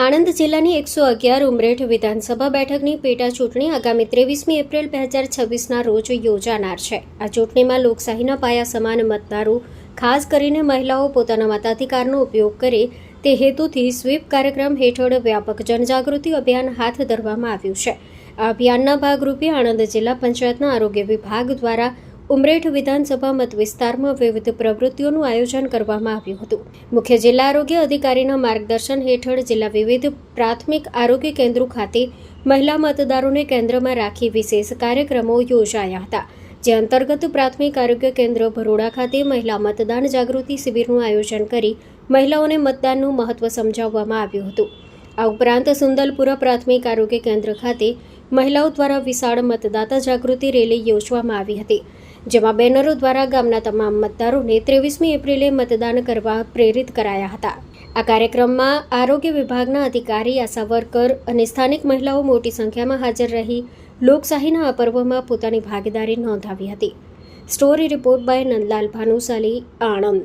આણંદ જિલ્લાની 111 ઉમરેઠ વિધાનસભા બેઠકની પેટા ચૂંટણી આગામી 23મી એપ્રિલ 2026ના રોજ યોજાનાર છે. આ ચૂંટણીમાં લોકશાહીના પાયા સમાન મતદારો, ખાસ કરીને મહિલાઓ પોતાના મતાધિકારનો ઉપયોગ કરે તે હેતુથી સ્વીપ કાર્યક્રમ હેઠળ વ્યાપક જનજાગૃતિ અભિયાન હાથ ધરવામાં આવ્યું છે. આ અભિયાનના ભાગરૂપે આણંદ જિલ્લા પંચાયતના આરોગ્ય વિભાગ દ્વારા ઉમરેઠ વિધાનસભા મત વિસ્તારમાં વિવિધ પ્રવૃત્તિઓનું આયોજન કરવામાં આવ્યું હતું. મુખ્ય જિલ્લા આરોગ્ય અધિકારીના માર્ગદર્શન હેઠળ જિલ્લા વિવિધ પ્રાથમિક આરોગ્ય કેન્દ્રો ખાતે મહિલા મતદારોને કેન્દ્રમાં રાખી વિશેષ કાર્યક્રમો યોજાયા હતા. જે અંતર્ગત પ્રાથમિક આરોગ્ય કેન્દ્ર ભરોડા ખાતે મહિલા મતદાન જાગૃતિ શિબિરનું આયોજન કરી મહિલાઓને મતદાનનું મહત્વ સમજાવવામાં આવ્યું હતું. આ ઉપરાંત સુંદલપુરા પ્રાથમિક આરોગ્ય કેન્દ્ર ખાતે મહિલાઓ દ્વારા વિશાળ મતદાતા જાગૃતિ રેલી યોજવામાં આવી હતી, જેમાં બેનરો દ્વારા ગામના તમામ મતદારોને 23મી એપ્રિલે મતદાન કરવા પ્રેરિત કરાયા હતા. આ કાર્યક્રમમાં આરોગ્ય વિભાગના અધિકારી, આશા વર્કર અને સ્થાનિક મહિલાઓ મોટી સંખ્યામાં હાજર રહી લોકશાહીના આ પર્વમાં પોતાની ભાગીદારી નોંધાવી હતી. Story report by Nandlal Bhanushali, Anand.